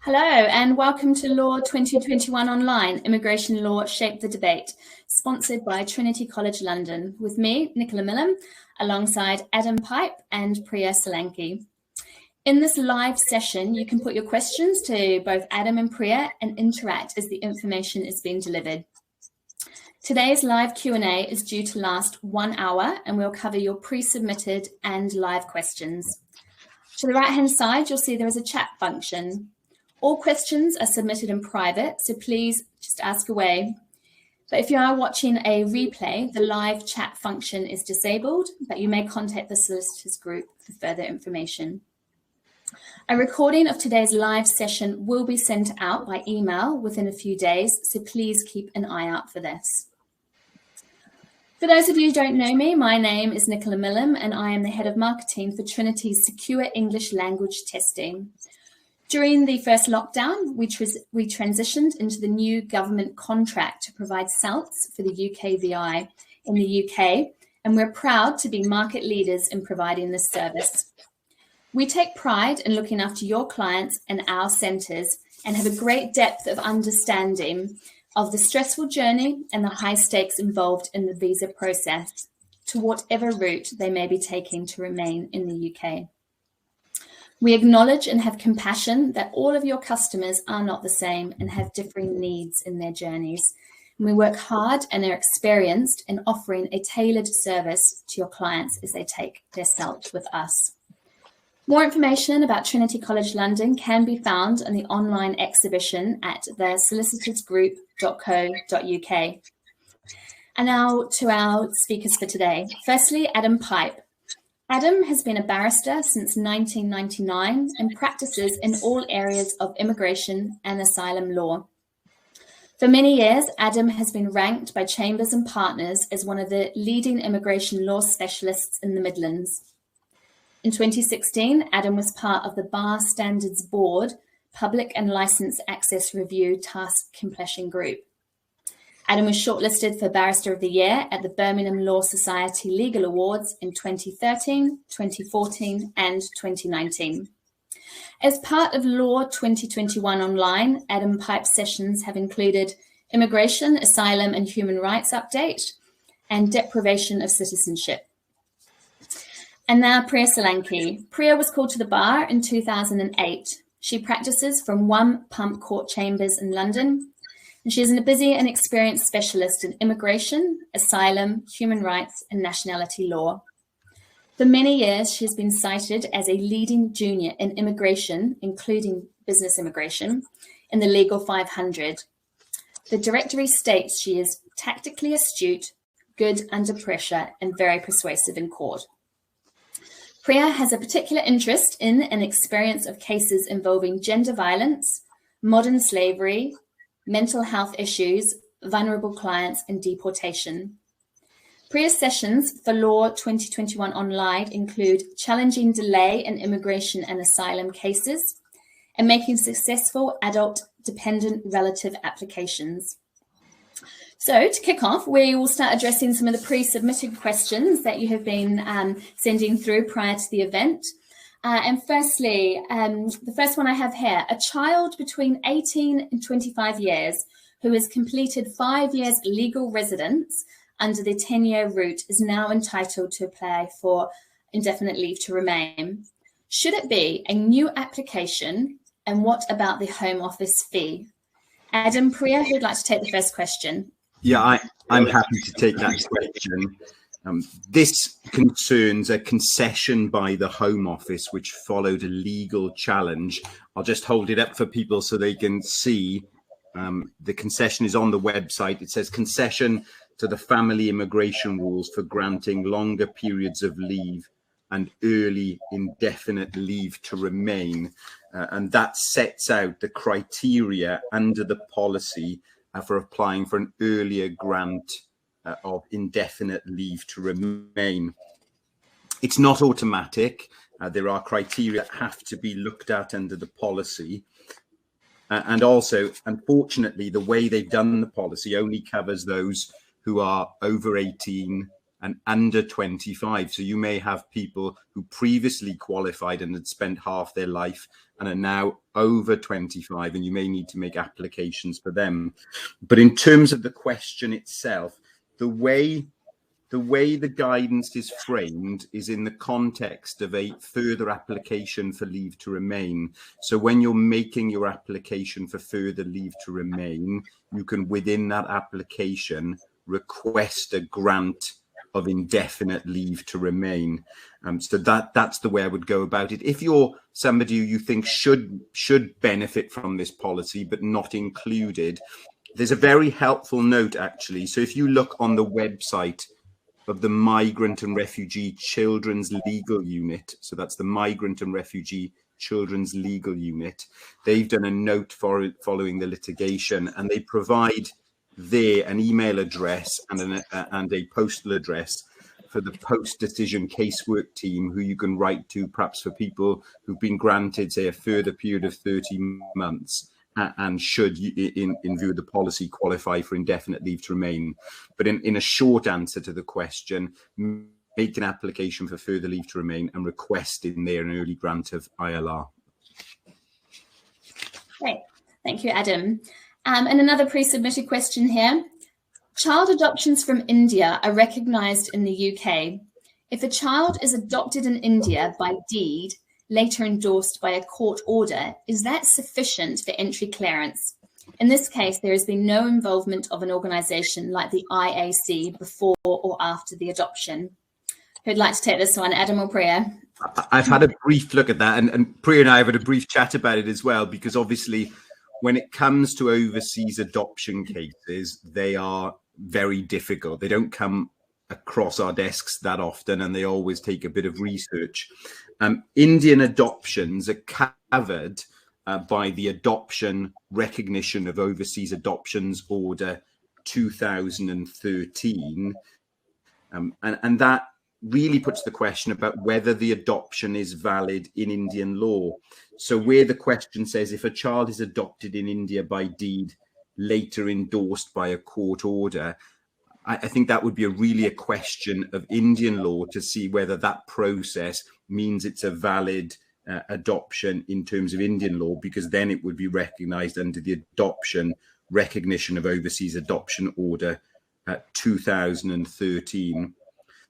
Hello and welcome to LAW2021 Online, Immigration Law Shape the Debate, sponsored by Trinity College London, with me, Nicola Milham, alongside Adam Pipe and Priya Solanki. In this live session, you can put your questions to both Adam and Priya and interact as the information is being delivered. Today's live Q&A is due to last 1 hour and we'll cover your pre-submitted and live questions. To the right-hand side, you'll see there is a chat function. All questions are submitted in private, so please just ask away. But if you are watching a replay, the live chat function is disabled, but you may contact the solicitors group for further information. A recording of today's live session will be sent out by email within a few days, so please keep an eye out for this. For those of you who don't know me, my name is Nicola Milham and I am the Head of Marketing for Trinity's Secure English Language Testing. During the first lockdown, we transitioned into the new government contract to provide SALTs for the UKVI in the UK, and we're proud to be market leaders in providing this service. We take pride in looking after your clients and our centres and have a great depth of understanding of the stressful journey and the high stakes involved in the visa process to whatever route they may be taking to remain in the UK. We acknowledge and have compassion that all of your customers are not the same and have differing needs in their journeys. And we work hard and are experienced in offering a tailored service to your clients as they take their SALT with us. More information about Trinity College London can be found on the online exhibition at thesolicitorsgroup.co.uk. And now to our speakers for today. Firstly, Adam Pipe. Adam has been a barrister since 1999 and practices in all areas of immigration and asylum law. For many years, Adam has been ranked by Chambers and Partners as one of the leading immigration law specialists in the Midlands. In 2016, Adam was part of the Bar Standards Board Public and Licence Access Review Task Completion Group. Adam was shortlisted for Barrister of the Year at the Birmingham Law Society Legal Awards in 2013, 2014 and 2019. As part of LAW2021 Online, Adam Pipe's sessions have included Immigration, Asylum and Human Rights Update and Deprivation of Citizenship. And now Priya Solanki. Priya was called to the bar in 2008. She practices from One Pump Court Chambers in London. And she is a busy and experienced specialist in immigration, asylum, human rights and nationality law. For many years, she has been cited as a leading junior in immigration, including business immigration, in the Legal 500. The directory states she is tactically astute, good under pressure and very persuasive in court. Priya has a particular interest in and experience of cases involving gender violence, modern slavery, mental health issues, vulnerable clients, and deportation. Priya's sessions for LAW2021 Online include challenging delay in immigration and asylum cases and making successful adult dependent relative applications. So to kick off, we will start addressing some of the pre-submitted questions that you have been sending through prior to the event. And firstly, the first one I have here, a child between 18 and 25 years who has completed 5 years legal residence under the 10-year route is now entitled to apply for indefinite leave to remain. Should it be a new application? And what about the Home Office fee? Adam, Priya, who'd like to take the first question? Yeah, I'm happy to take that question. This concerns a concession by the Home Office, which followed a legal challenge. I'll just hold it up for people so they can see. The concession is on the website. It says concession to the family immigration rules for granting longer periods of leave and early indefinite leave to remain. And that sets out the criteria under the policy for applying for an earlier grant of indefinite leave to remain. It's not automatic. There are criteria that have to be looked at under the policy. And also, unfortunately, the way they've done the policy only covers those who are over 18 and under 25. So you may have people who previously qualified and had spent half their life and are now over 25, and you may need to make applications for them. But in terms of the question itself, the way the guidance is framed is in the context of a further application for leave to remain. So when you're making your application for further leave to remain, you can, within that application, request a grant of indefinite leave to remain. So that's the way I would go about it. If you're somebody who you think should benefit from this policy but not included, there's a very helpful note, actually. So if you look on the website of the Migrant and Refugee Children's Legal Unit, so that's the Migrant and Refugee Children's Legal Unit, they've done a note following the litigation, and they provide there an email address and a postal address for the post-decision casework team, who you can write to, perhaps for people who've been granted, say, a further period of 30 months and should, in view of the policy, qualify for indefinite leave to remain. But in a short answer to the question, make an application for further leave to remain and request in there an early grant of ILR. Great. Thank you, Adam. And another pre-submitted question here. Child adoptions from India are recognised in the UK. If a child is adopted in India by deed, later endorsed by a court order, is that sufficient for entry clearance? In this case, there has been no involvement of an organisation like the IAC before or after the adoption. Who'd like to take this one, Adam or Priya? I've had a brief look at that, and Priya and I have had a brief chat about it as well, because obviously when it comes to overseas adoption cases, they are very difficult. They don't come across our desks that often, and they always take a bit of research. Indian adoptions are covered by the Adoption Recognition of Overseas Adoptions Order 2013. And that really puts the question about whether the adoption is valid in Indian law. So where the question says, if a child is adopted in India by deed, later endorsed by a court order, I think that would be really a question of Indian law to see whether that process means it's a valid adoption in terms of Indian law, because then it would be recognised under the Adoption Recognition of Overseas Adoption Order 2013.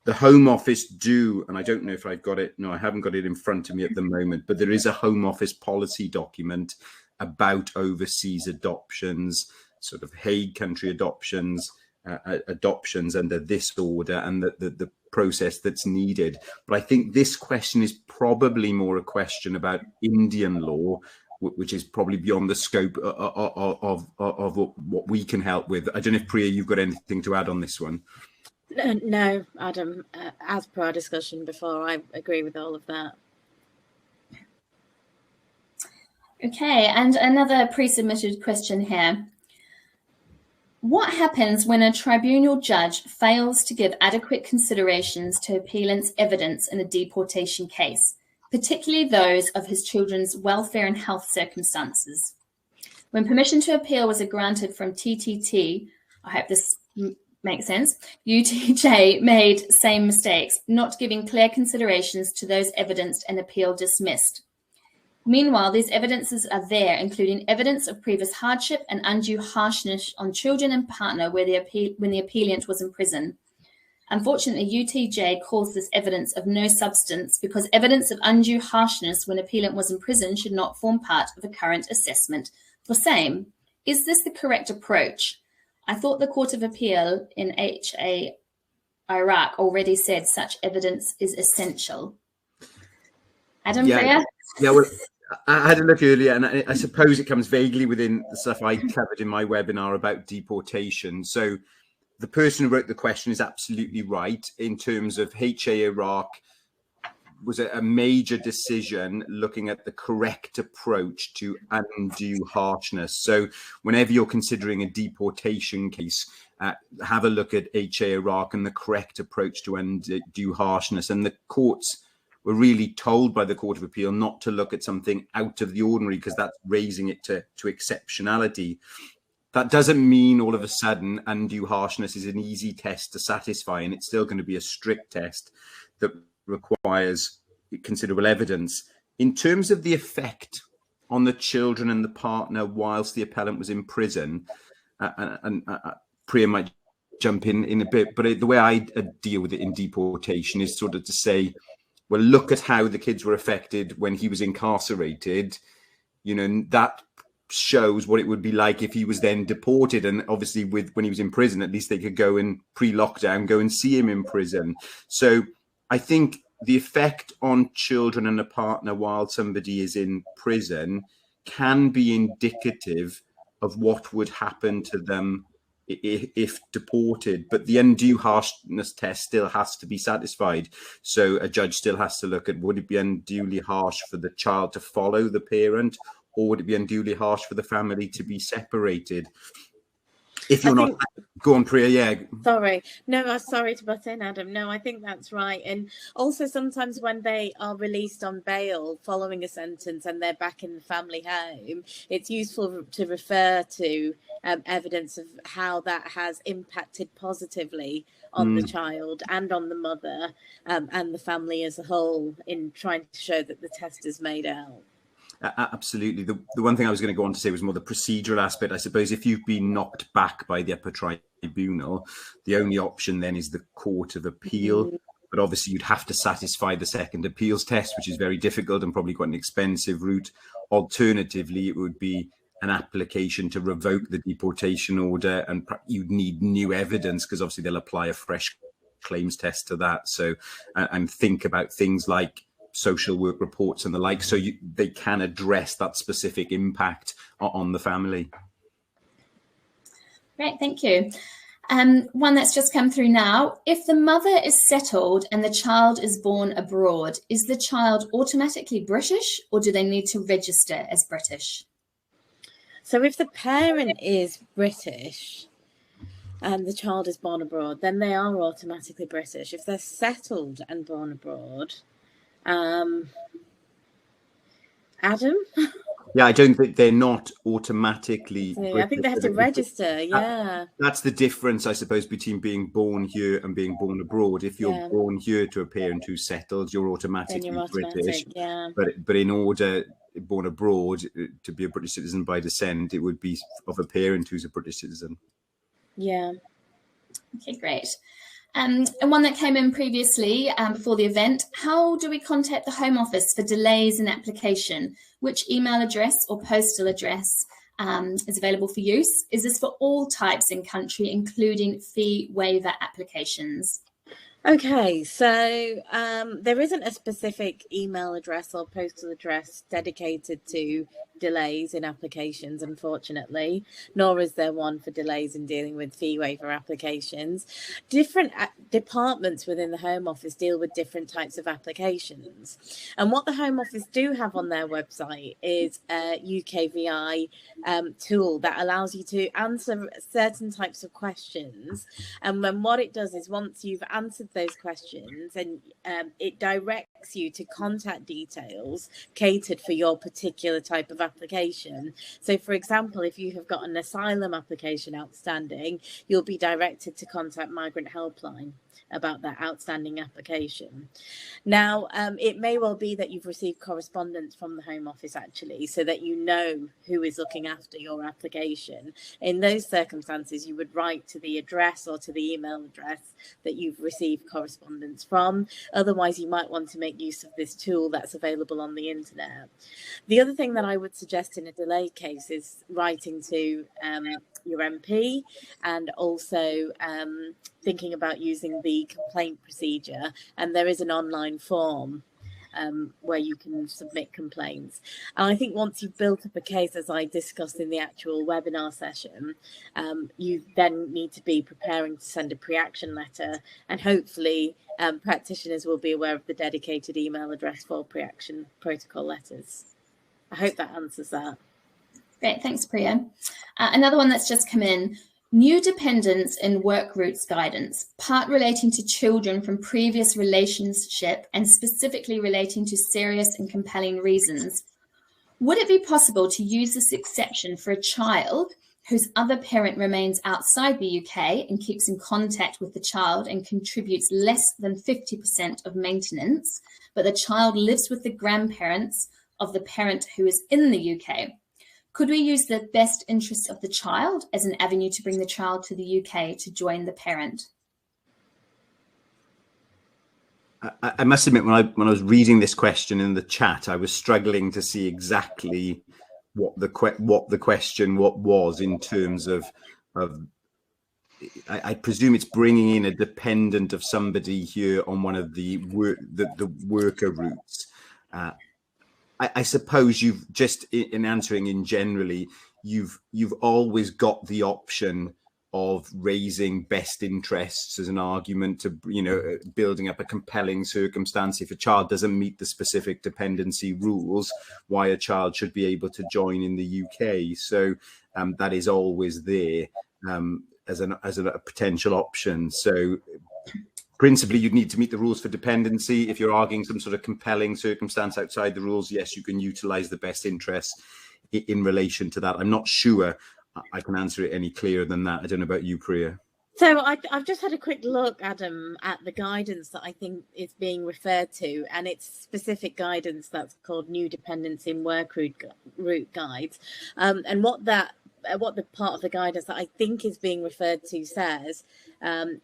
The Home Office do, and I don't know if I've got it, no, I haven't got it in front of me at the moment, but there is a Home Office policy document about overseas adoptions, sort of Hague country adoptions, adoptions under this order, and the process that's needed. But I think this question is probably more a question about Indian law, which is probably beyond the scope of what we can help with. I don't know if, Priya, you've got anything to add on this one. No, Adam, as per our discussion before, I agree with all of that. Okay, and another pre-submitted question here. What happens when a tribunal judge fails to give adequate considerations to appellant's evidence in a deportation case, particularly those of his children's welfare and health circumstances? When permission to appeal was granted from TTT, I hope this makes sense, UTJ made same mistakes, not giving clear considerations to those evidenced and appeal dismissed. Meanwhile, these evidences are there, including evidence of previous hardship and undue harshness on children and partner when the appellant was in prison. Unfortunately, UTJ calls this evidence of no substance because evidence of undue harshness when appellant was in prison should not form part of a current assessment for same. Is this the correct approach? I thought the Court of Appeal in HA Iraq already said such evidence is essential. Adam, Priya? Yeah, well, I had a look earlier, and I suppose it comes vaguely within the stuff I covered in my webinar about deportation. So the person who wrote the question is absolutely right in terms of HA Iraq was a major decision looking at the correct approach to undue harshness. So whenever you're considering a deportation case, have a look at HA Iraq and the correct approach to undue harshness. And the courts were really told by the Court of Appeal not to look at something out of the ordinary, because that's raising it to exceptionality. That doesn't mean all of a sudden undue harshness is an easy test to satisfy, and it's still going to be a strict test that requires considerable evidence. In terms of the effect on the children and the partner whilst the appellant was in prison, and Priya might jump in a bit, but the way I deal with it in deportation is sort of to say, well, look at how the kids were affected when he was incarcerated. You know, that shows what it would be like if he was then deported. And obviously when he was in prison, at least they could go and pre-lockdown, go and see him in prison. So I think the effect on children and a partner while somebody is in prison can be indicative of what would happen to them if deported, but the undue harshness test still has to be satisfied. So a judge still has to look at, would it be unduly harsh for the child to follow the parent, or would it be unduly harsh for the family to be separated? If you're not, go on, Priya. Yeah. Sorry. No, I'm sorry to butt in, Adam. No, I think that's right. And also sometimes when they are released on bail following a sentence and they're back in the family home, it's useful to refer to evidence of how that has impacted positively on the child and on the mother and the family as a whole in trying to show that the test is made out. Absolutely. The one thing I was going to go on to say was more the procedural aspect. I suppose if you've been knocked back by the upper tribunal, the only option then is the Court of Appeal. But obviously you'd have to satisfy the second appeals test, which is very difficult and probably quite an expensive route. Alternatively, it would be an application to revoke the deportation order, and you'd need new evidence because obviously they'll apply a fresh claims test to that. So, and think about things like social work reports and the like, so they can address that specific impact on the family. Great, thank you. One that's just come through now. If the mother is settled and the child is born abroad, is the child automatically British, or do they need to register as British? So if the parent is British and the child is born abroad, then they are automatically British. If they're settled and born abroad, Adam? Yeah, I don't think they're not automatically. I think they have to register. Yeah, that's the difference, I suppose, between being born here and being born abroad. If you're born here to a parent who's settled, you're automatically British. Yeah. But in order born abroad to be a British citizen by descent, it would be of a parent who's a British citizen. Yeah. Okay, great. And one that came in previously before the event, how do we contact the Home Office for delays in application? Which email address or postal address is available for use? Is this for all types in country, including fee waiver applications? Okay, so there isn't a specific email address or postal address dedicated to delays in applications, unfortunately, nor is there one for delays in dealing with fee waiver applications. Different departments within the Home Office deal with different types of applications. And what the Home Office do have on their website is a UKVI tool that allows you to answer certain types of questions. And then what it does is once you've answered those questions, and it directs you to contact details catered for your particular type of application. So for example, if you have got an asylum application outstanding, you'll be directed to contact Migrant Helpline about that outstanding application. Now, it may well be that you've received correspondence from the Home Office actually, so that you know who is looking after your application. In those circumstances, you would write to the address or to the email address that you've received correspondence from. Otherwise, you might want to make use of this tool that's available on the internet. The other thing that I would suggest in a delay case is writing to your MP, and also thinking about using the complaint procedure. And there is an online form where you can submit complaints. And I think once you've built up a case, as I discussed in the actual webinar session, you then need to be preparing to send a pre-action letter, and hopefully practitioners will be aware of the dedicated email address for pre-action protocol letters. I hope that answers that. Great, thanks, Priya. Another one that's just come in. New dependents in work routes guidance, part relating to children from previous relationship and specifically relating to serious and compelling reasons. Would it be possible to use this exception for a child whose other parent remains outside the UK and keeps in contact with the child and contributes less than 50% of maintenance, but the child lives with the grandparents of the parent who is in the UK. Could we use the best interests of the child as an avenue to bring the child to the UK to join the parent? I must admit, when I was reading this question in the chat, I was struggling to see exactly what the question was in terms of I presume it's bringing in a dependent of somebody here on one of the worker routes. I suppose you've just, in answering in generally, you've always got the option of raising best interests as an argument to, building up a compelling circumstance. If a child doesn't meet the specific dependency rules, why a child should be able to join in the UK. So that is always there as a potential option. So principally, you'd need to meet the rules for dependency. If you're arguing some sort of compelling circumstance outside the rules, yes, you can utilise the best interests in relation to that. I'm not sure I can answer it any clearer than that. I don't know about you, Priya. So I've just had a quick look, Adam, at the guidance that I think is being referred to, and it's specific guidance that's called New Dependency in Work Route Guides. And what the part of the guidance that I think is being referred to says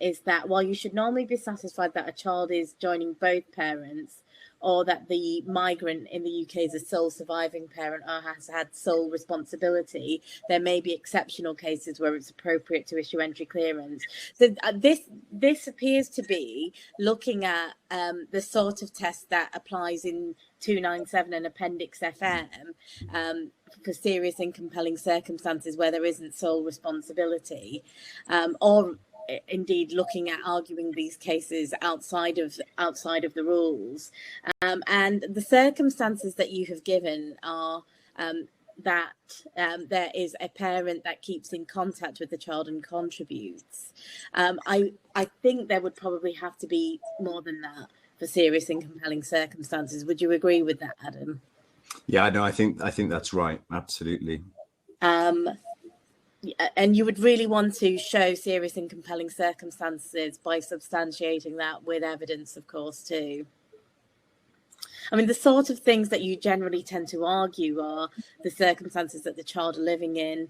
is that while you should normally be satisfied that a child is joining both parents, or that the migrant in the UK is a sole surviving parent or has had sole responsibility, there may be exceptional cases where it's appropriate to issue entry clearance. So this appears to be looking at the sort of test that applies in 297 and Appendix FM for serious and compelling circumstances where there isn't sole responsibility, or indeed looking at arguing these cases outside of the rules, and the circumstances that you have given are that there is a parent that keeps in contact with the child and contributes. I think there would probably have to be more than that for serious and compelling circumstances. Would you agree with that, Adam? Yeah, no, I think that's right. Absolutely. And you would really want to show serious and compelling circumstances by substantiating that with evidence, of course, too. I mean, the sort of things that you generally tend to argue are the circumstances that the child are living in,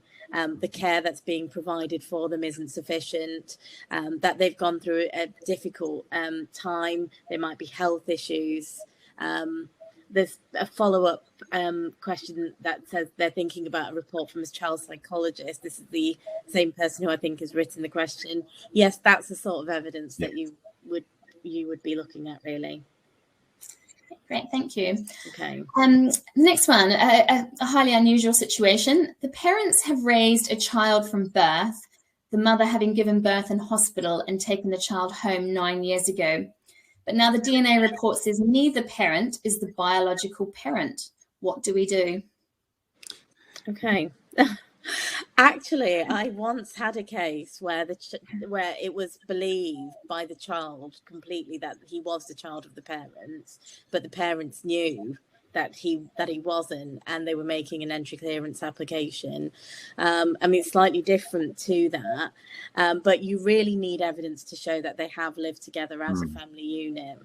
the care that's being provided for them isn't sufficient, that they've gone through a difficult time, there might be health issues. There's a follow-up question that says they're thinking about a report from a child psychologist. This is the same person who I think has written the question. Yes, that's the sort of evidence that you would be looking at, really. Great, thank you. Okay. Next one, a highly unusual situation. The parents have raised a child from birth, the mother having given birth in hospital and taken the child home 9 years ago. But now the DNA report says neither parent is the biological parent. What do we do? Okay. Actually, I once had a case where where it was believed by the child completely that he was the child of the parents, but the parents knew that he wasn't, and they were making an entry clearance application. I mean, it's slightly different to that, but you really need evidence to show that they have lived together as a family unit.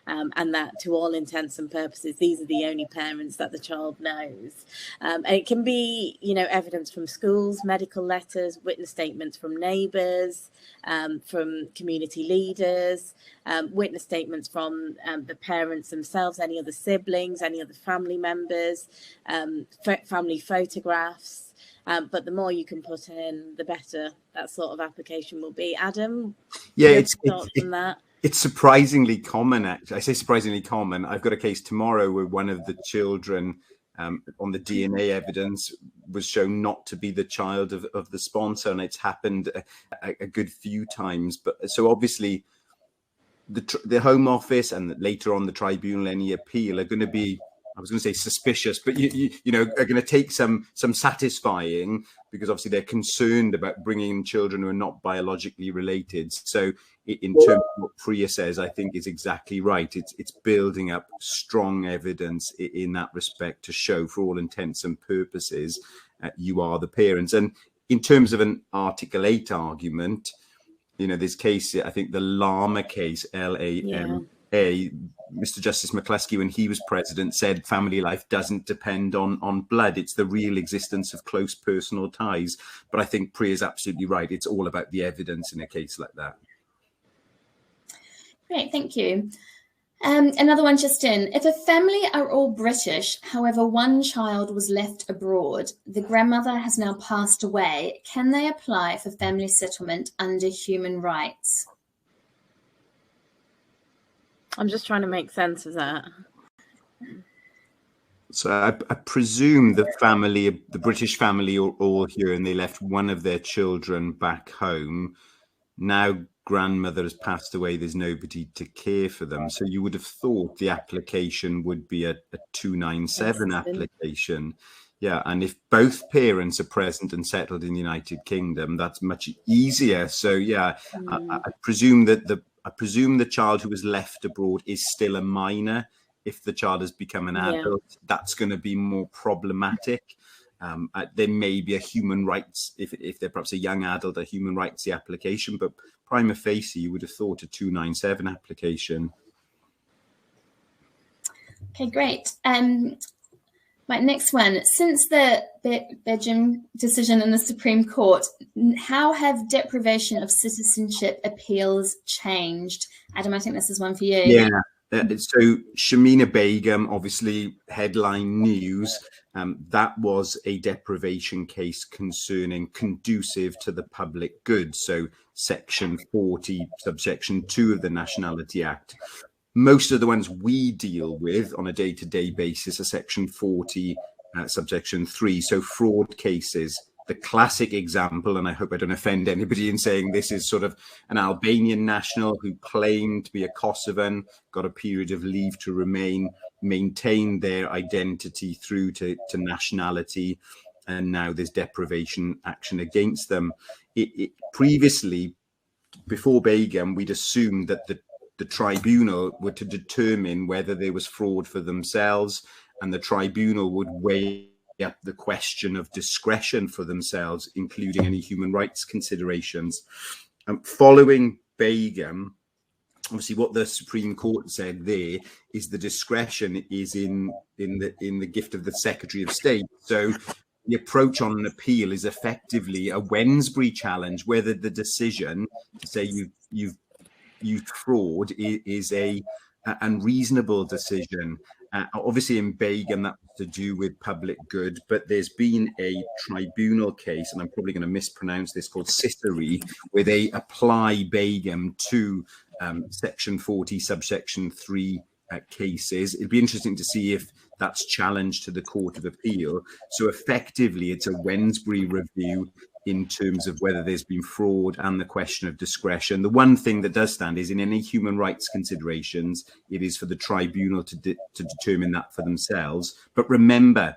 And that to all intents and purposes, these are the only parents that the child knows. And it can be, evidence from schools, medical letters, witness statements from neighbours, from community leaders, witness statements from the parents themselves, any other siblings, any other family members, family photographs. But the more you can put in, the better that sort of application will be. Adam, it's surprisingly common, actually. I say surprisingly common. I've got a case tomorrow where one of the children on the DNA evidence was shown not to be the child of the sponsor, and it's happened a good few times. But so obviously the Home Office and later on the tribunal, any appeal, are going to be, I was going to say suspicious, but are going to take some satisfying, because obviously they're concerned about bringing in children who are not biologically related. So in terms of what Priya says, I think is exactly right. It's building up strong evidence in that respect to show, for all intents and purposes, you are the parents. And in terms of an Article 8 argument, you know, this case, I think the Lama case, Lama, Mr. Justice McCluskey, when he was president, said family life doesn't depend on blood. It's the real existence of close personal ties. But I think Priya is absolutely right. It's all about the evidence in a case like that. Great, thank you. Another one just in. If a family are all British, however, one child was left abroad, the grandmother has now passed away, can they apply for family settlement under human rights? I'm just trying to make sense of that. So I presume the British family are all here and they left one of their children back home. Now grandmother has passed away, there's nobody to care for them. So you would have thought the application would be a 297 application. Yeah, and if both parents are present and settled in the United Kingdom, that's much easier. So yeah, I presume that the child who was left abroad is still a minor. If the child has become an adult, that's going to be more problematic. There may be a human rights, if they're perhaps a young adult, a human rights application, but prima facie, you would have thought a 297 application. Okay, great. My next one, since the Belgium decision in the Supreme Court, how have deprivation of citizenship appeals changed? Adam, I think this is one for you. Yeah. So Shamina Begum, obviously headline news, that was a deprivation case concerning conducive to the public good. So section 40, subsection 2 of the Nationality Act. Most of the ones we deal with on a day-to-day basis are section 40, subsection 3. So fraud cases. The classic example, and I hope I don't offend anybody in saying this, is sort of an Albanian national who claimed to be a Kosovan, got a period of leave to remain, maintained their identity through to nationality, and now there's deprivation action against them. Previously, before Begum, we'd assumed that the tribunal were to determine whether there was fraud for themselves, and the tribunal would weigh up the question of discretion for themselves, including any human rights considerations. Following Begum, obviously what the Supreme Court said there is the discretion is in the gift of the Secretary of State. So the approach on an appeal is effectively a Wednesbury challenge, whether the decision to say you've used fraud is a unreasonable decision. Obviously in Begum that was to do with public good, but there's been a tribunal case, and I'm probably going to mispronounce this, called Ciceri, where they apply Begum to section 40, subsection 3 cases. It'd be interesting to see if that's challenged to the Court of Appeal. So effectively it's a Wednesbury review in terms of whether there's been fraud and the question of discretion. The one thing that does stand is in any human rights considerations, it is for the tribunal to determine that for themselves. But remember,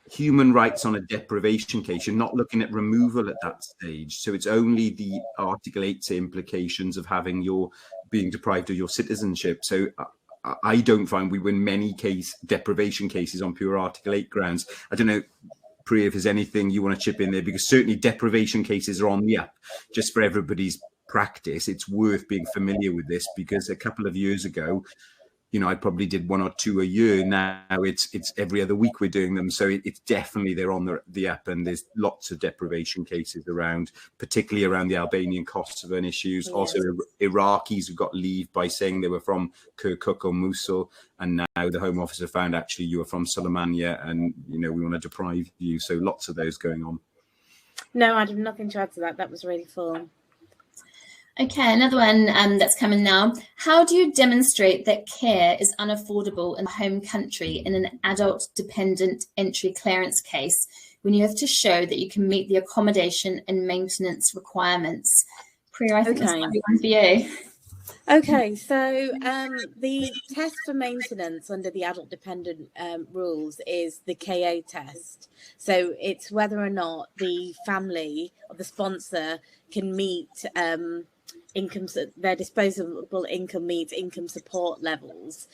human rights on a deprivation case, you're not looking at removal at that stage. So it's only the Article 8 implications of having being deprived of your citizenship. So I don't find we win many deprivation cases on pure Article 8 grounds. I don't know, Priya, if there's anything you want to chip in there, because certainly deprivation cases are on the up. Just for everybody's practice, it's worth being familiar with this, because a couple of years ago, you know, I probably did 1 or 2 a year. Now it's every other week we're doing them. So it's definitely, they're on the up, and there's lots of deprivation cases around, particularly around the Albanian Kosovan issues. Yes. Also Iraqis who got leave by saying they were from Kirkuk or Mosul, and now the Home Office have found actually you were from Suleimania, and, you know, we want to deprive you. So lots of those going on. No, I have nothing to add to that. That was really full. Okay, another one that's coming now. How do you demonstrate that care is unaffordable in the home country in an adult dependent entry clearance case when you have to show that you can meet the accommodation and maintenance requirements? Priya, I think this might be one for you. Okay, so the test for maintenance under the adult dependent rules is the KA test. So it's whether or not the family or the sponsor can meet their disposable income meets income support levels,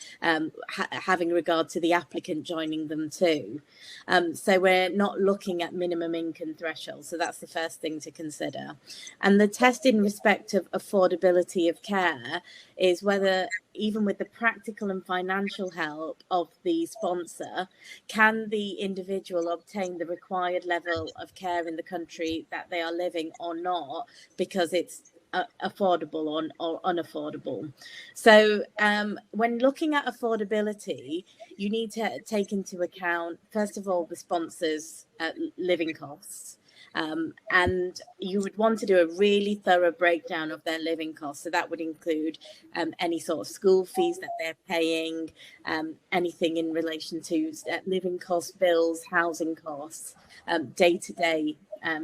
having regard to the applicant joining them too. So we're not looking at minimum income thresholds. So that's the first thing to consider. And the test in respect of affordability of care is whether, even with the practical and financial help of the sponsor, can the individual obtain the required level of care in the country that they are living or not, because it's affordable or unaffordable. So when looking at affordability, you need to take into account, first of all, the sponsor's living costs. And you would want to do a really thorough breakdown of their living costs. So that would include any sort of school fees that they're paying, anything in relation to living costs, bills, housing costs, day-to-day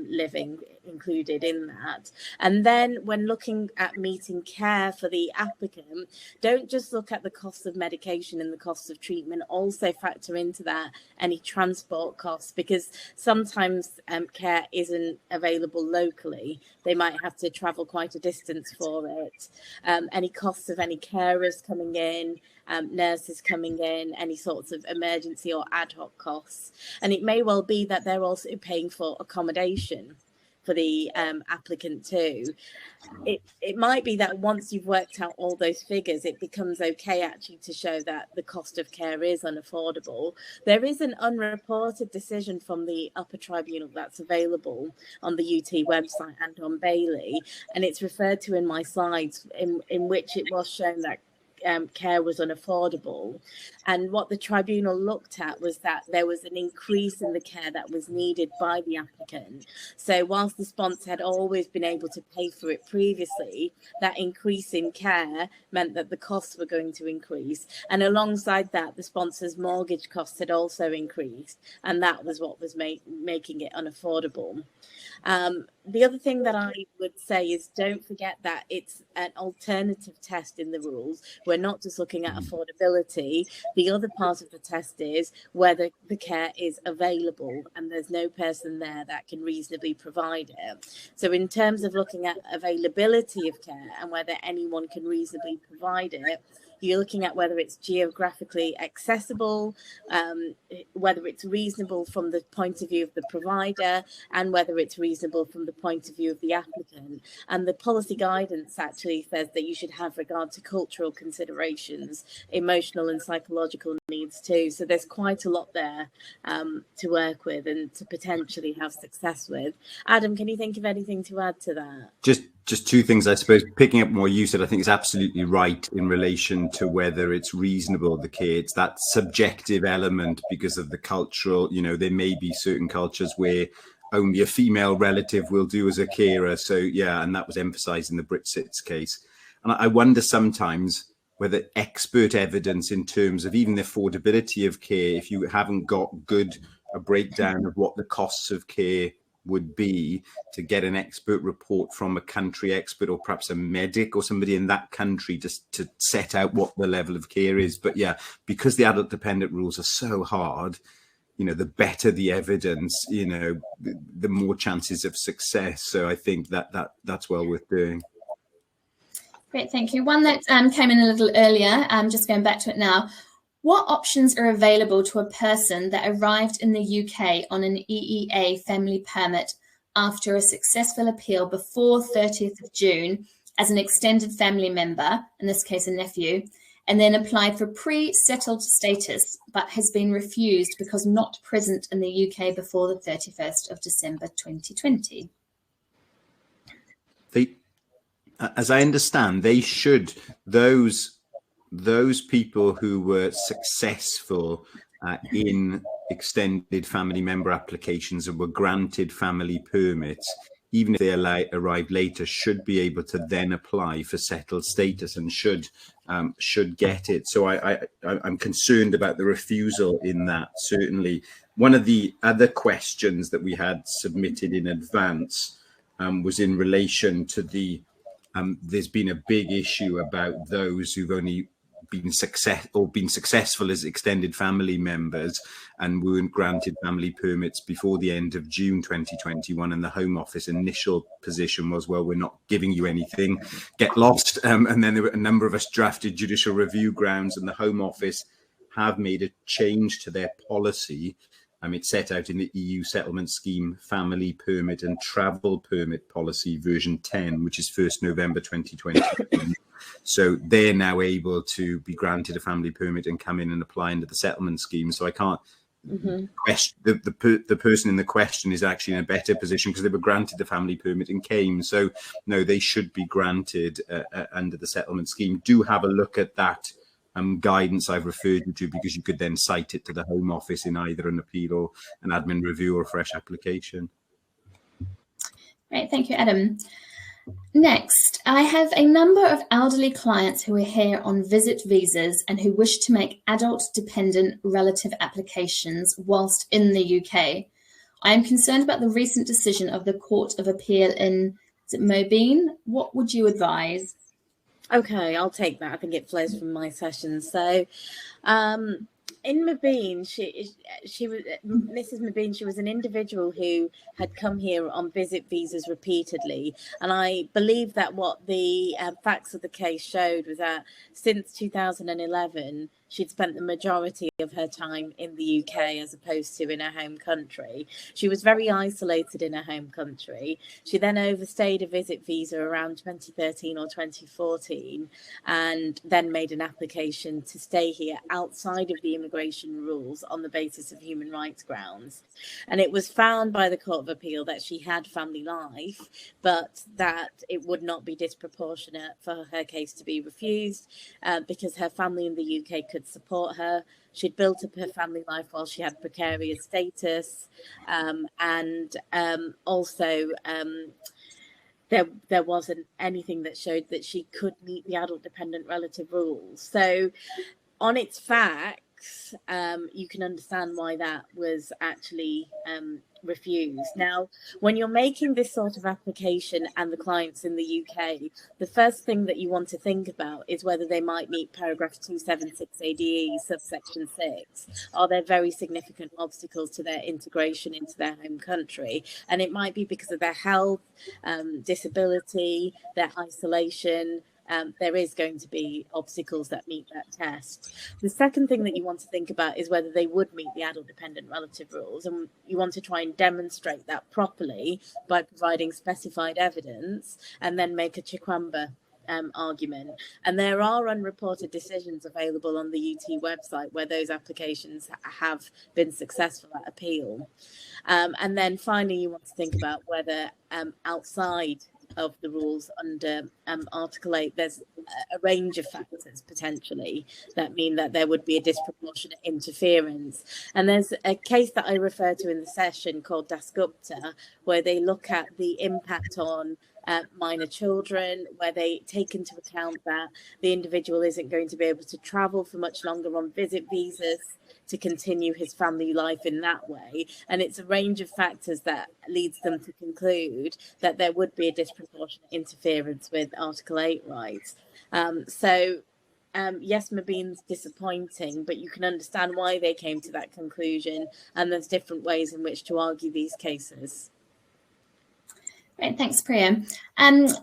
living included in that. And then when looking at meeting care for the applicant, don't just look at the cost of medication and the cost of treatment, also factor into that any transport costs, because sometimes care isn't available locally. They might have to travel quite a distance for it. Any costs of any carers coming in, nurses coming in, any sorts of emergency or ad hoc costs. And it may well be that they're also paying for accommodation for the applicant too. It might be that once you've worked out all those figures, it becomes okay actually to show that the cost of care is unaffordable. There is an unreported decision from the upper tribunal that's available on the UT website and on Bailey, and it's referred to in my slides, in which it was shown that care was unaffordable. And what the tribunal looked at was that there was an increase in the care that was needed by the applicant. So whilst the sponsor had always been able to pay for it previously, that increase in care meant that the costs were going to increase. And alongside that, the sponsor's mortgage costs had also increased. And that was what was making it unaffordable. The other thing that I would say is, don't forget that it's an alternative test in the rules. We're not just looking at affordability. The other part of the test is whether the care is available and there's no person there that can reasonably provide it. So in terms of looking at availability of care and whether anyone can reasonably provide it, you're looking at whether it's geographically accessible, whether it's reasonable from the point of view of the provider, and whether it's reasonable from the point of view of the applicant. And the policy guidance actually says that you should have regard to cultural considerations, emotional and psychological needs too. So there's quite a lot there to work with and to potentially have success with. Adam, can you think of anything to add to that? Just two things, I suppose. Picking up what you said, I think is absolutely right in relation to whether it's reasonable, the care. It's that subjective element because of the cultural, there may be certain cultures where only a female relative will do as a carer. So, yeah, and that was emphasised in the Britsits case. And I wonder sometimes whether expert evidence in terms of even the affordability of care, if you haven't got a breakdown of what the costs of care would be, to get an expert report from a country expert or perhaps a medic or somebody in that country just to set out what the level of care is. But yeah, because the adult dependent rules are so hard, the better the evidence, the more chances of success. So I think that's well worth doing. Great, thank you. One that came in a little earlier, just going back to it now. What options are available to a person that arrived in the UK on an EEA family permit after a successful appeal before 30th of June as an extended family member, in this case a nephew, and then applied for pre-settled status, but has been refused because not present in the UK before the 31st of December 2020? As I understand, they should, those people who were successful in extended family member applications and were granted family permits, even if they arrived later, should be able to then apply for settled status and should get it. So I'm concerned about the refusal in that. Certainly, one of the other questions that we had submitted in advance was in relation to the. There's been a big issue about those who've only been successful as extended family members and weren't granted family permits before the end of June 2021, and the Home Office initial position was, well, we're not giving you anything, get lost. And then there were a number of us drafted judicial review grounds, and the Home Office have made a change to their policy. It's set out in the EU Settlement Scheme Family Permit and Travel Permit Policy version 10, which is 1st November 2020. So they're now able to be granted a family permit and come in and apply under the settlement scheme. So I can't question the person in the question is actually in a better position because they were granted the family permit and came. So no, they should be granted under the settlement scheme. Do have a look at that guidance I've referred you to, because you could then cite it to the Home Office in either an appeal or an admin review or a fresh application. Great, thank you, Adam. Next, I have a number of elderly clients who are here on visit visas and who wish to make adult dependent relative applications whilst in the UK. I am concerned about the recent decision of the Court of Appeal in Mobeen. What would you advise? Okay, I'll take that. I think it flows from my session. So, in Mobeen, she was Mrs. Mobeen. She was an individual who had come here on visit visas repeatedly, and I believe that what the facts of the case showed was that since 2011, she'd spent the majority of her time in the UK as opposed to in her home country. She was very isolated in her home country. She then overstayed a visit visa around 2013 or 2014 and then made an application to stay here outside of the immigration rules on the basis of human rights grounds. And it was found by the Court of Appeal that she had family life, but that it would not be disproportionate for her case to be refused because her family in the UK could support her. She'd built up her family life while she had precarious status, and also there wasn't anything that showed that she could meet the adult dependent relative rules. So on its facts, you can understand why that was actually refused. Now, when you're making this sort of application and the client's in the UK, the first thing that you want to think about is whether they might meet paragraph 276 ADE subsection 6. Are there very significant obstacles to their integration into their home country? And it might be because of their health, disability, their isolation. There is going to be obstacles that meet that test. The second thing that you want to think about is whether they would meet the adult dependent relative rules, and you want to try and demonstrate that properly by providing specified evidence and then make a Chikwamba argument. And there are unreported decisions available on the UT website where those applications have been successful at appeal. And then finally, you want to think about whether outside of the rules under Article 8, there's a range of factors potentially that mean that there would be a disproportionate interference. And there's a case that I refer to in the session called Dasgupta, where they look at the impact on minor children, where they take into account that the individual isn't going to be able to travel for much longer on visit visas to continue his family life in that way. And it's a range of factors that leads them to conclude that there would be a disproportionate interference with Article 8 rights. Yes, Mobeen's disappointing, but you can understand why they came to that conclusion, and there's different ways in which to argue these cases. Great, thanks, Priya.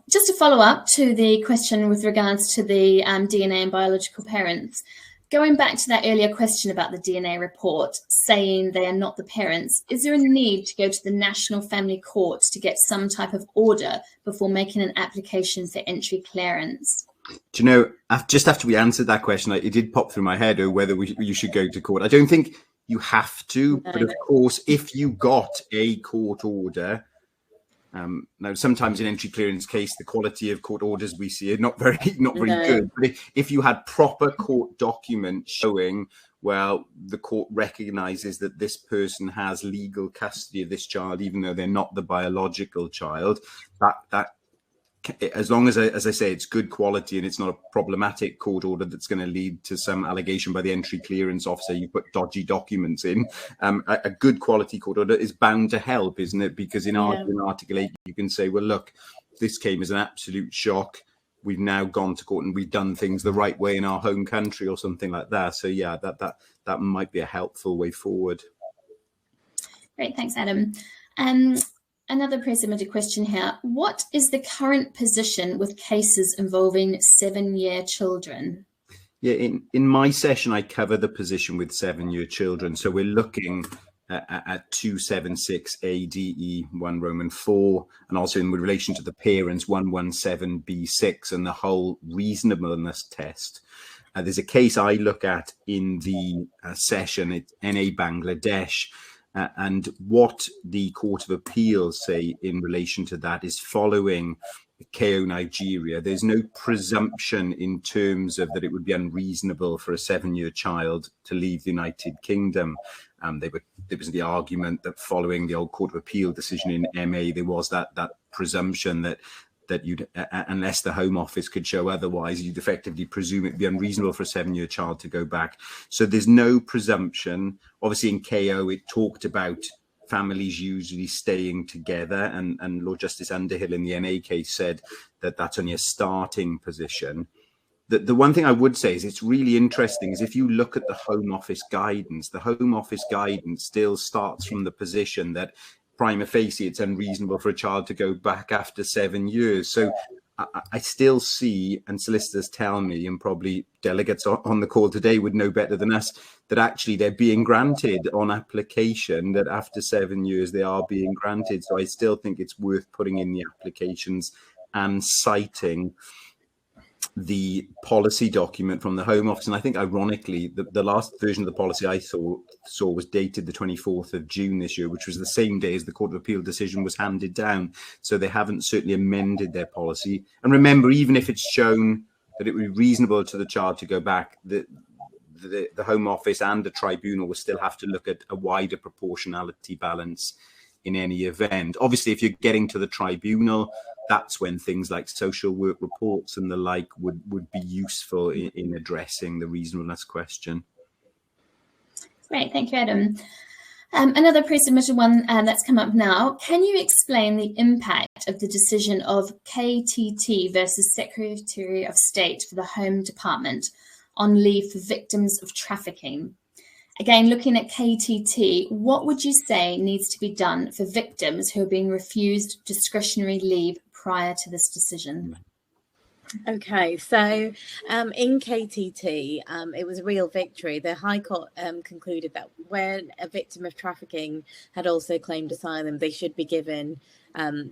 Just to follow up to the question with regards to the DNA and biological parents, going back to that earlier question about the DNA report saying they are not the parents, is there a need to go to the National Family Court to get some type of order before making an application for entry clearance? Do you know, just after we answered that question, it did pop through my head whether you should go to court. I don't think you have to, but of course, if you got a court order, now sometimes in entry clearance case, the quality of court orders we see are not very good. But if you had proper court documents showing, well, the court recognizes that this person has legal custody of this child, even though they're not the biological child, that as long as I say, it's good quality and it's not a problematic court order that's going to lead to some allegation by the entry clearance officer you put dodgy documents in, a good quality court order is bound to help, isn't it? Because in Article 8, you can say, well, look, this came as an absolute shock. we've now gone to court and we've done things the right way in our home country or something like that. So yeah, that might be a helpful way forward. Great, thanks, Adam. Another pre-submitted question here. What is the current position with cases involving 7-year children? Yeah, in my session, I cover the position with 7-year children. So we're looking at 276 ADE 1 Roman 4, and also in relation to the parents 117B6 and the whole reasonableness test. There's a case I look at in the session, it's NA Bangladesh. And what the Court of Appeals say in relation to that is following KO Nigeria, there's no presumption in terms of that it would be unreasonable for a 7-year child to leave the United Kingdom. There was the argument that following the old Court of Appeal decision in MA, there was that presumption that you'd, unless the Home Office could show otherwise, you'd effectively presume it'd be unreasonable for a 7-year child to go back. So there's no presumption. Obviously in KO, it talked about families usually staying together, and Lord Justice Underhill in the NA case said that that's only a starting position. The one thing I would say is it's really interesting is if you look at the Home Office guidance, the Home Office guidance still starts from the position that prima facie it's unreasonable for a child to go back after 7 years. So I still see, and solicitors tell me, and probably delegates on the call today would know better than us, that actually they're being granted on application, that after 7 years they are being granted. So I still think it's worth putting in the applications and citing the policy document from the Home Office. And I think ironically, the last version of the policy I saw was dated the 24th of June this year, which was the same day as the Court of Appeal decision was handed down. So they haven't certainly amended their policy. And remember, even if it's shown that it would be reasonable to the child to go back, the Home Office and the tribunal will still have to look at a wider proportionality balance in any event. Obviously, if you're getting to the tribunal, that's when things like social work reports and the like would be useful in addressing the reasonableness question. Great, thank you, Adam. Another pre-submitted one that's come up now. Can you explain the impact of the decision of KTT versus Secretary of State for the Home Department on leave for victims of trafficking? Again, looking at KTT, what would you say needs to be done for victims who are being refused discretionary leave prior to this decision? Okay, so in KTT, it was a real victory. The High Court concluded that when a victim of trafficking had also claimed asylum, they should be given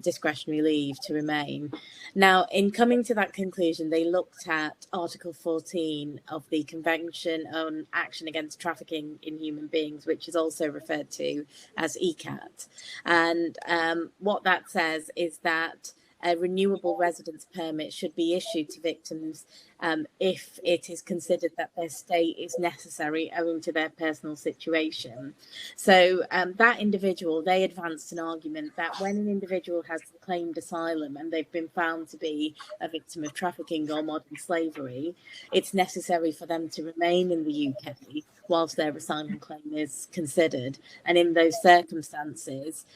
discretionary leave to remain. Now, in coming to that conclusion, they looked at Article 14 of the Convention on Action Against Trafficking in Human Beings, which is also referred to as ECAT. And what that says is that a renewable residence permit should be issued to victims if it is considered that their stay is necessary owing to their personal situation. So that individual, they advanced an argument that when an individual has claimed asylum and they've been found to be a victim of trafficking or modern slavery, it's necessary for them to remain in the UK whilst their asylum claim is considered. And in those circumstances,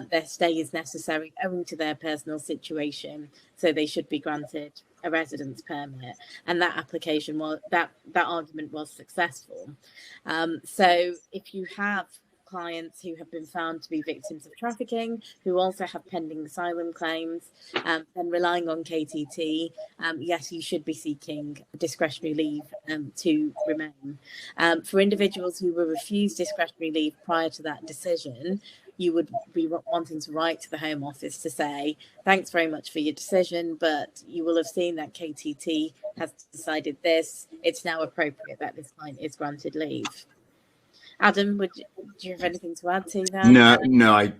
their stay is necessary owing to their personal situation, so they should be granted a residence permit. And that application was, that argument was successful. So if you have clients who have been found to be victims of trafficking, who also have pending asylum claims, then relying on KTT, yes, you should be seeking discretionary leave to remain. For individuals who were refused discretionary leave prior to that decision, you would be wanting to write to the Home Office to say, thanks very much for your decision, but you will have seen that KTT has decided this. It's now appropriate that this client is granted leave. Adam, do you have anything to add to that? No, I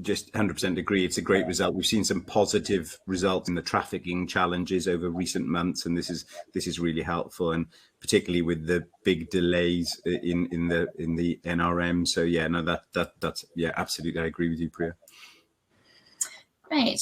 just 100% agree. It's a great result. We've seen some positive results in the trafficking challenges over recent months, and this is really helpful, and particularly with the big delays in the NRM. So yeah, no, that's yeah, absolutely, I agree with you, Priya. Right.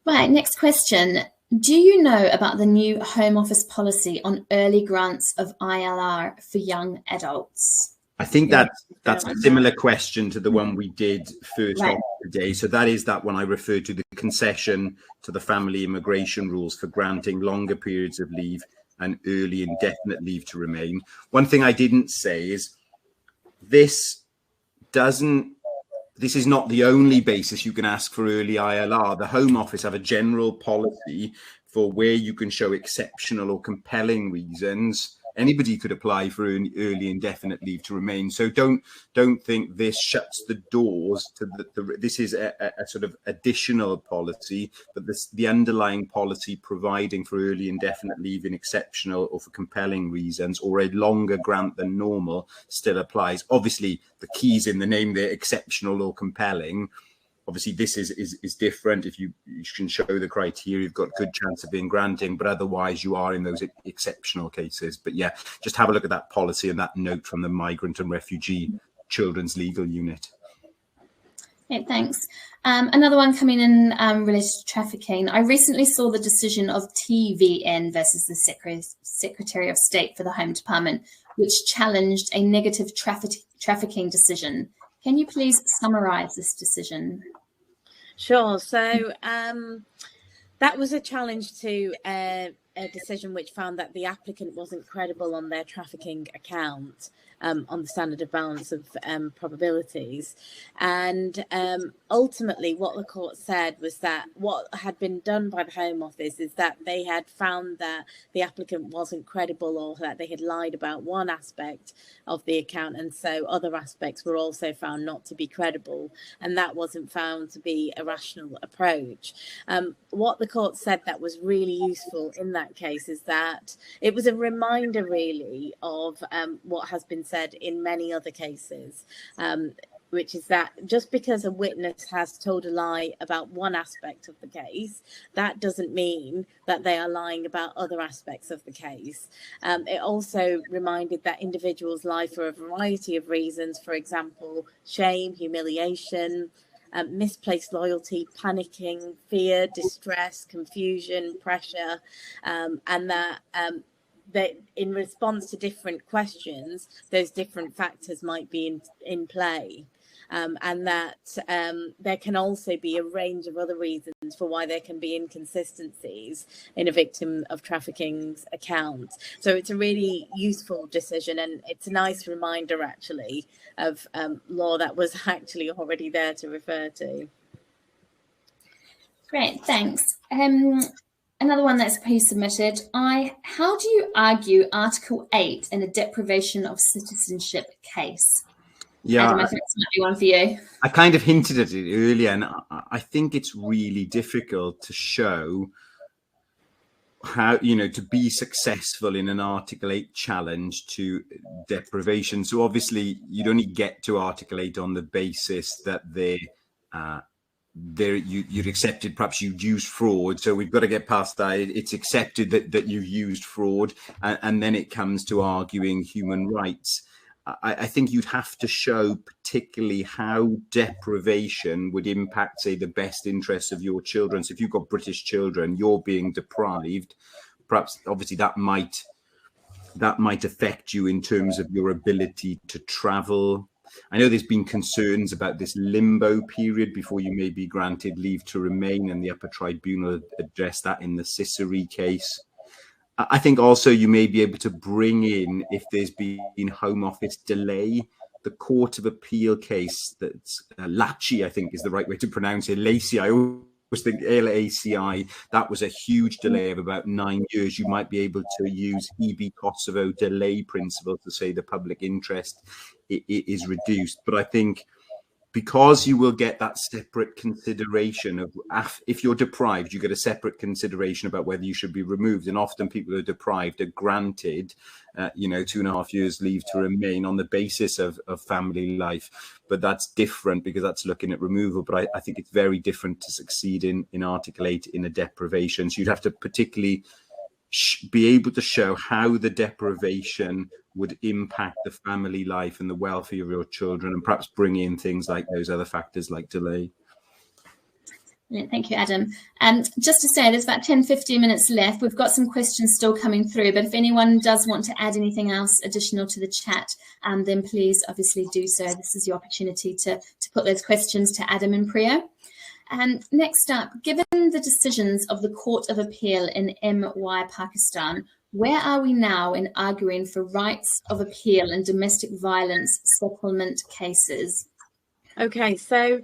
Right. Next question. Do you know about the new Home Office policy on early grants of ILR for young adults? I think that's a similar question to the one we did first Right. off today. So that is that when I referred to the concession to the family immigration rules for granting longer periods of leave and early indefinite leave to remain. One thing I didn't say is this is not the only basis you can ask for early ILR. The Home Office have a general policy for where you can show exceptional or compelling reasons. Anybody could apply for early indefinite leave to remain. So don't think this shuts the doors to this is a sort of additional policy, but the underlying policy providing for early indefinite leave in exceptional or for compelling reasons, or a longer grant than normal, still applies. Obviously, the key's in the name there, exceptional or compelling. Obviously, this is different. If you can show the criteria, you've got a good chance of being granting, but otherwise you are in those exceptional cases. But yeah, just have a look at that policy and that note from the Migrant and Refugee Children's Legal Unit. Okay, thanks. Another one coming in related to trafficking. I recently saw the decision of TVN versus the Secretary of State for the Home Department, which challenged a negative trafficking decision. Can you please summarize this decision? Sure. So that was a challenge to a decision which found that the applicant wasn't credible on their trafficking account on the standard of balance of probabilities. And ultimately what the court said was that what had been done by the Home Office is that they had found that the applicant wasn't credible, or that they had lied about one aspect of the account, and so other aspects were also found not to be credible, and that wasn't found to be a rational approach. What the court said that was really useful in that case is that it was a reminder really of what has been said in many other cases, which is that just because a witness has told a lie about one aspect of the case, that doesn't mean that they are lying about other aspects of the case. It also reminded that individuals lie for a variety of reasons, for example, shame, humiliation, misplaced loyalty, panicking, fear, distress, confusion, pressure, and that in response to different questions, those different factors might be in play. And that there can also be a range of other reasons for why there can be inconsistencies in a victim of trafficking's account. So it's a really useful decision, and it's a nice reminder actually of law that was actually already there to refer to. Great, thanks. Another one that's pre-submitted. How do you argue Article 8 in a deprivation of citizenship case? Yeah, Adam, I think it's another one for you. I kind of hinted at it earlier, and I think it's really difficult to show how, to be successful in an Article 8 challenge to deprivation. So obviously you'd only get to Article 8 on the basis that you'd accepted, perhaps you'd used fraud. So we've got to get past that. It's accepted that you used fraud, and then it comes to arguing human rights. I think you'd have to show particularly how deprivation would impact, say, the best interests of your children. So if you've got British children, you're being deprived, perhaps obviously that might affect you in terms of your ability to travel. I know there's been concerns about this limbo period before you may be granted leave to remain, and the upper tribunal addressed that in the Cicely case. I think also you may be able to bring in, if there's been Home Office delay, the Court of Appeal case that's Laci, I think is the right way to pronounce it. Laci, I always think LACI, that was a huge delay of about 9 years. You might be able to use EB Kosovo delay principle to say the public interest is reduced. But I think because you will get that separate consideration of, if you're deprived, you get a separate consideration about whether you should be removed. And often people who are deprived are granted, 2.5 years leave to remain on the basis of family life. But that's different because that's looking at removal. But I think it's very different to succeed in Article 8 in a deprivation. So you'd have to particularly be able to show how the deprivation would impact the family life and the welfare of your children, and perhaps bring in things like those other factors like delay. Thank you, Adam. Just to say, there's about 10-15 minutes left. We've got some questions still coming through, but if anyone does want to add anything else additional to the chat, then please obviously do so. This is your opportunity to put those questions to Adam and Priya. Next up, given the decisions of the Court of Appeal in MY Pakistan, where are we now in arguing for rights of appeal in domestic violence settlement cases? Okay, so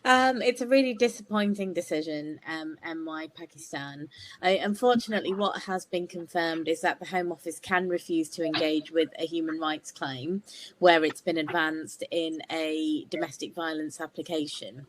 it's a really disappointing decision, MY Pakistan. Unfortunately, what has been confirmed is that the Home Office can refuse to engage with a human rights claim where it's been advanced in a domestic violence application.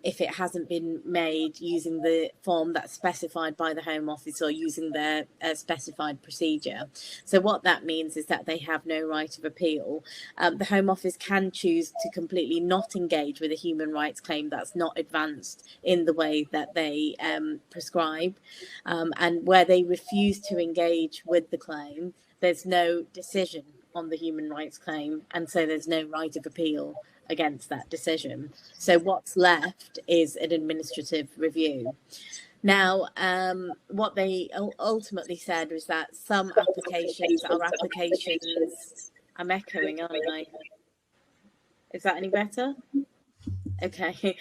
If it hasn't been made using the form that's specified by the Home Office or using their specified procedure. So what that means is that they have no right of appeal. The Home Office can choose to completely not engage with a human rights claim that's not advanced in the way that they prescribe. And where they refuse to engage with the claim, there's no decision on the human rights claim, and so there's no right of appeal against that decision. So what's left is an administrative review. Now, what they ultimately said was that some applications are applications. I'm echoing, aren't I? Is that any better? Okay.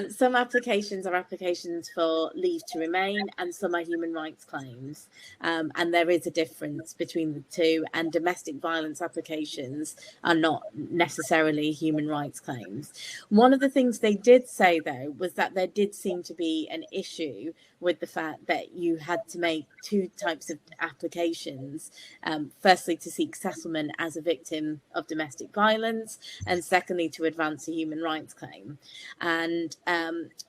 Some applications are applications for leave to remain, and some are human rights claims. And there is a difference between the two, and domestic violence applications are not necessarily human rights claims. One of the things they did say, though, was that there did seem to be an issue with the fact that you had to make two types of applications. Firstly, to seek settlement as a victim of domestic violence, and secondly, to advance a human rights claim. And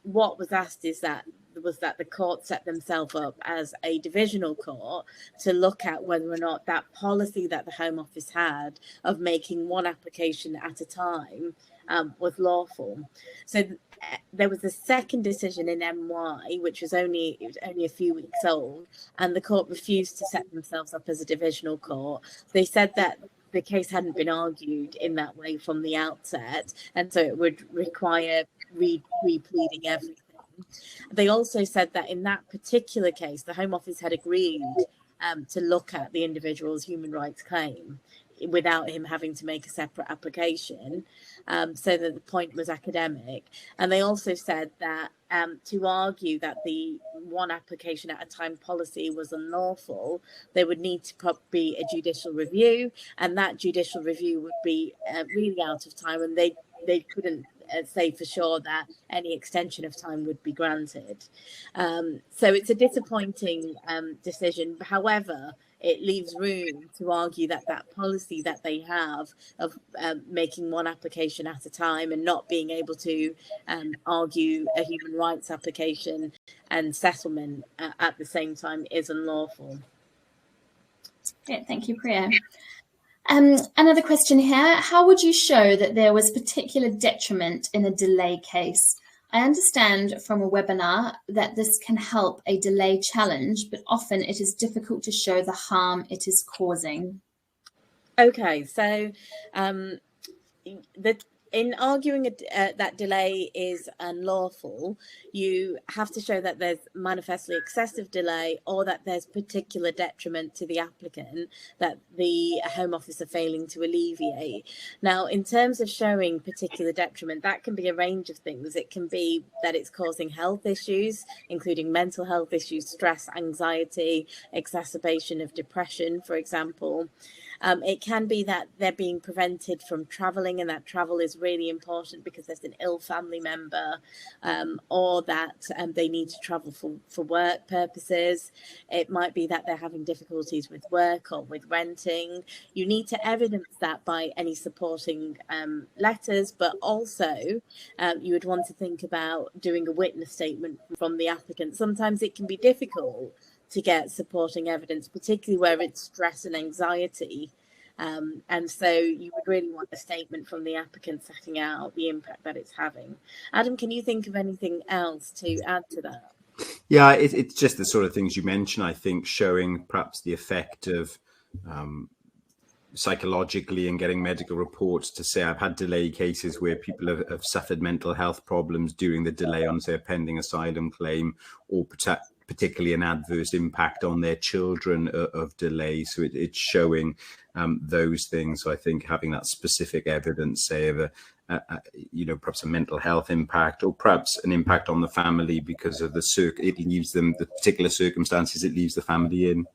what was asked is that the court set themselves up as a divisional court to look at whether or not that policy that the Home Office had of making one application at a time was lawful. So there was a second decision in MY, which was only a few weeks old, and the court refused to set themselves up as a divisional court. They said that the case hadn't been argued in that way from the outset, and so it would require repleading everything. They also said that in that particular case, the Home Office had agreed to look at the individual's human rights claim without him having to make a separate application, so that the point was academic. And they also said that to argue that the one application at a time policy was unlawful, there would need to be a judicial review, and that judicial review would be really out of time, and they couldn't say for sure that any extension of time would be granted. So it's a disappointing decision. However, it leaves room to argue that that policy that they have of making one application at a time and not being able to argue a human rights application and settlement at the same time is unlawful. Yeah, thank you, Priya. Another question here. How would you show that there was particular detriment in a delay case? I understand from a webinar that this can help a delay challenge, but often it is difficult to show the harm it is causing. Okay, so in arguing that delay is unlawful, you have to show that there's manifestly excessive delay or that there's particular detriment to the applicant that the Home Office are failing to alleviate. Now, in terms of showing particular detriment, that can be a range of things. It can be that it's causing health issues, including mental health issues, stress, anxiety, exacerbation of depression, for example. It can be that they're being prevented from travelling, and that travel is really important because there's an ill family member, or that they need to travel for work purposes. It might be that they're having difficulties with work or with renting. You need to evidence that by any supporting letters, but also you would want to think about doing a witness statement from the applicant. Sometimes it can be difficult to get supporting evidence, particularly where it's stress and anxiety. And so you would really want a statement from the applicant setting out the impact that it's having. Adam, can you think of anything else to add to that? Yeah, it's just the sort of things you mentioned, I think, showing perhaps the effect of psychologically and getting medical reports to say I've had delay cases where people have suffered mental health problems during the delay on, say, a pending asylum claim, or particularly an adverse impact on their children of delay. So it's showing those things. So I think having that specific evidence, say, of perhaps a mental health impact, or perhaps an impact on the family because of it leaves them, the particular circumstances it leaves the family in.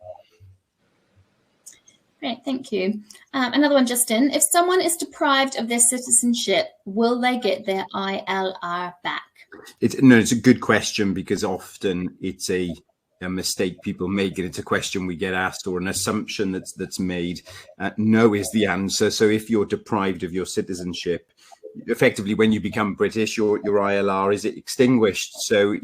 Great, thank you. Another one just in. If someone is deprived of their citizenship, will they get their ILR back? It's a good question, because often it's a mistake people make, and it's a question we get asked, or an assumption that's made. No is the answer. So if you're deprived of your citizenship, effectively when you become British, your ILR is extinguished. So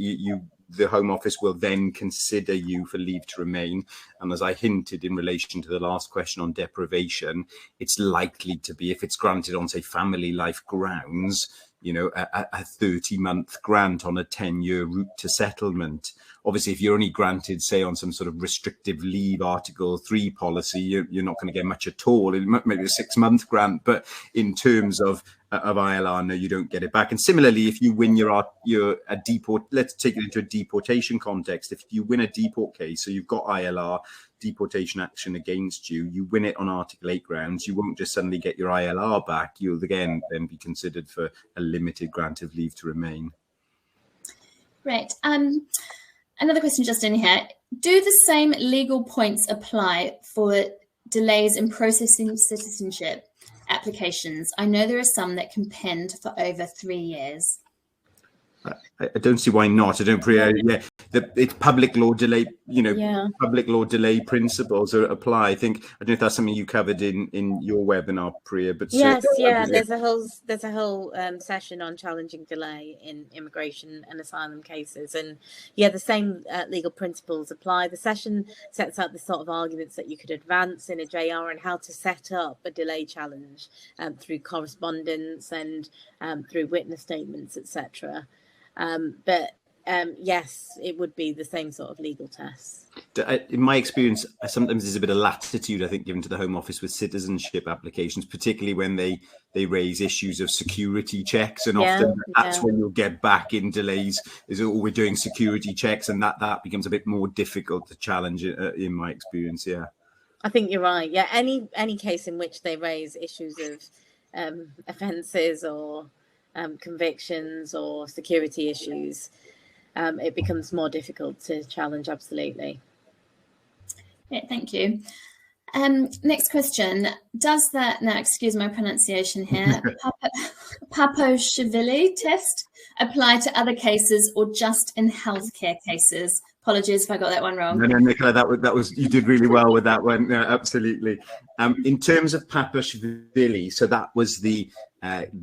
the Home Office will then consider you for leave to remain. And as I hinted in relation to the last question on deprivation, it's likely to be, if it's granted on, say, family life grounds, a 30-month grant on a 10-year route to settlement. Obviously, if you're only granted, say, on some sort of restrictive leave Article 3 policy, you're not going to get much at all. It might be a 6-month grant, but in terms of ILR, no, you don't get it back. And similarly, if you win let's take it into a deportation context. If you win a deport case, so you've got ILR, deportation action against you, you win it on Article 8 grounds, you won't just suddenly get your ILR back. You'll again then be considered for a limited grant of leave to remain. Right. Another question just in here. Do the same legal points apply for delays in processing citizenship applications? I know there are some that can pend for over 3 years. I don't see why not. I don't. It's public law delay. Public law delay principles apply. I don't know if that's something you covered in your webinar, Priya. But yes, there's a whole session on challenging delay in immigration and asylum cases, and the same legal principles apply. The session sets out the sort of arguments that you could advance in a JR and how to set up a delay challenge through correspondence and through witness statements, etc. Yes, it would be the same sort of legal tests. In my experience, sometimes there's a bit of latitude, I think, given to the Home Office with citizenship applications, particularly when they raise issues of security checks. And often that's when you'll get back in delays, we're doing security checks, and that becomes a bit more difficult to challenge, in my experience. Yeah, I think you're right. Yeah, any case in which they raise issues of offences or convictions or security issues, it becomes more difficult to challenge. Absolutely. Okay, thank you. Next question. Does that, now excuse my pronunciation here, Papashvili test apply to other cases or just in healthcare cases? Apologies if I got that one wrong. No, Nicola, that was you did really well with that one. No, absolutely. In terms of Papashvili, so that was the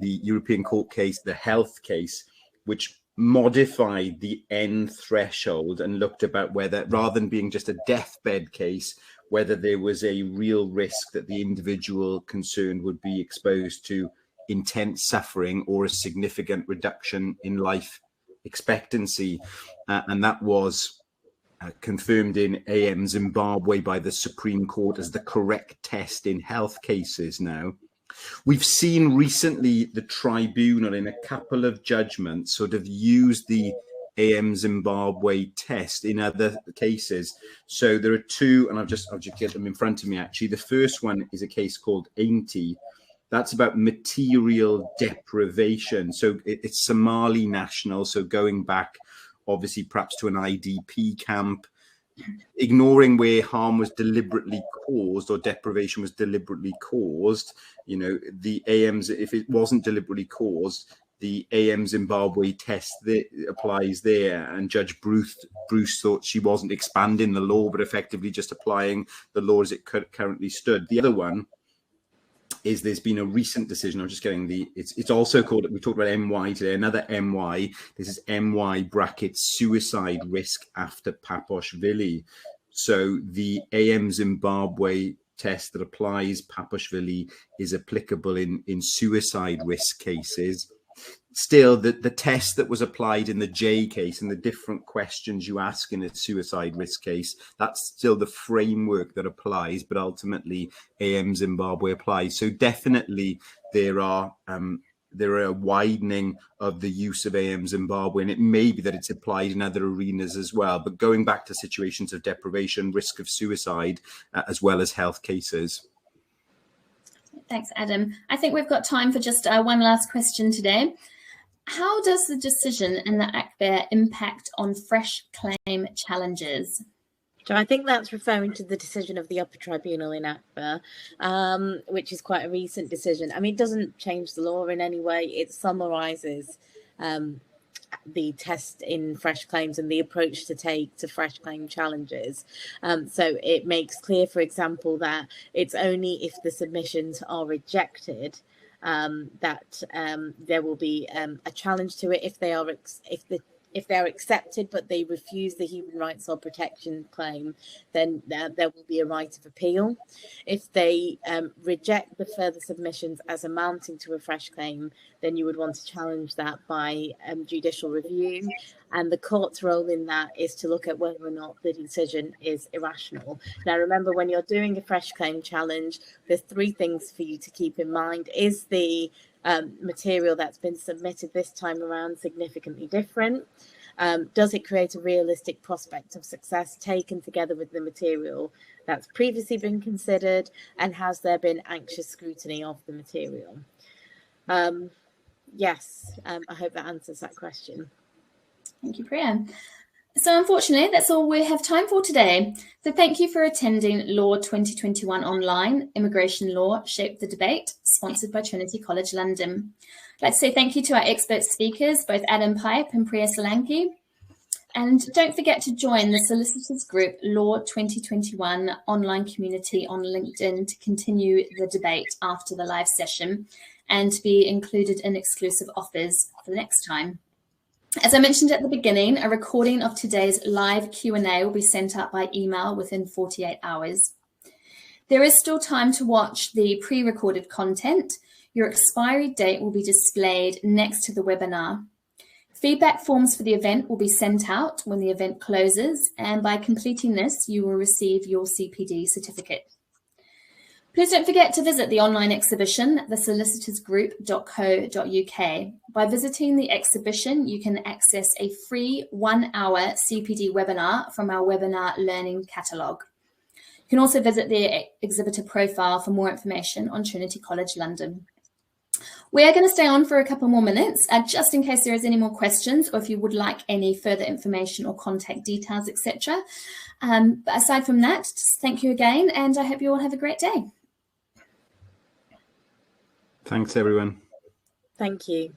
European Court case, the health case, which modified the N threshold and looked about whether, rather than being just a deathbed case, whether there was a real risk that the individual concerned would be exposed to intense suffering or a significant reduction in life expectancy. And that was confirmed in AM Zimbabwe by the Supreme Court as the correct test in health cases now. We've seen recently the tribunal in a couple of judgments sort of use the AM Zimbabwe test in other cases. So there are two, and I'll just get them in front of me actually. The first one is a case called Ainty. That's about material deprivation. So it's Somali national, so going back obviously perhaps to an IDP camp, ignoring where harm was deliberately caused or deprivation was deliberately caused. The AMs, if it wasn't deliberately caused, the AM Zimbabwe test that applies there. And Judge Bruce thought she wasn't expanding the law, but effectively just applying the law as it currently stood. The other one is there's been a recent decision. I'm just getting it's also called, we talked about MY today, another MY. This is MY brackets suicide risk after Papashvili. So the AM Zimbabwe test that applies Papashvili is applicable in suicide risk cases. still, the test that was applied in the J case and the different questions you ask in a suicide risk case, that's still the framework that applies, but ultimately AM Zimbabwe applies. So definitely there are a widening of the use of AM Zimbabwe, and it may be that it's applied in other arenas as well. But going back to situations of deprivation, risk of suicide, as well as health cases. Thanks, Adam. I think we've got time for just one last question today. How does the decision in the ACBER impact on fresh claim challenges? So I think that's referring to the decision of the upper tribunal in ACBER, which is quite a recent decision. I mean, it doesn't change the law in any way. It summarises the test in fresh claims and the approach to take to fresh claim challenges. So it makes clear, for example, that it's only if the submissions are rejected that there will be a challenge to it. If they are accepted but they refuse the human rights or protection claim, then there will be a right of appeal. If they reject the further submissions as amounting to a fresh claim, then you would want to challenge that by judicial review. And the court's role in that is to look at whether or not the decision is irrational. Now, remember, when you're doing a fresh claim challenge, there's three things for you to keep in mind. Is the material that's been submitted this time around significantly different? Does it create a realistic prospect of success taken together with the material that's previously been considered? And has there been anxious scrutiny of the material? Yes, I hope that answers that question. Thank you, Priya. So unfortunately, that's all we have time for today. So thank you for attending LAW2021 Online, Immigration Law Shape the Debate, sponsored by Trinity College London. I'd like to say thank you to our expert speakers, both Adam Pipe and Priya Solanki. And don't forget to join the solicitors group LAW2021 online community on LinkedIn to continue the debate after the live session and to be included in exclusive offers for the next time. As I mentioned at the beginning, a recording of today's live Q&A will be sent out by email within 48 hours. There is still time to watch the pre-recorded content. Your expiry date will be displayed next to the webinar. Feedback forms for the event will be sent out when the event closes, and by completing this, you will receive your CPD certificate. Please don't forget to visit the online exhibition, thesolicitorsgroup.co.uk. By visiting the exhibition, you can access a free 1-hour CPD webinar from our webinar learning catalogue. You can also visit the exhibitor profile for more information on Trinity College London. We are going to stay on for a couple more minutes, just in case there is any more questions or if you would like any further information or contact details, etc. But aside from that, just thank you again, and I hope you all have a great day. Thanks, everyone. Thank you.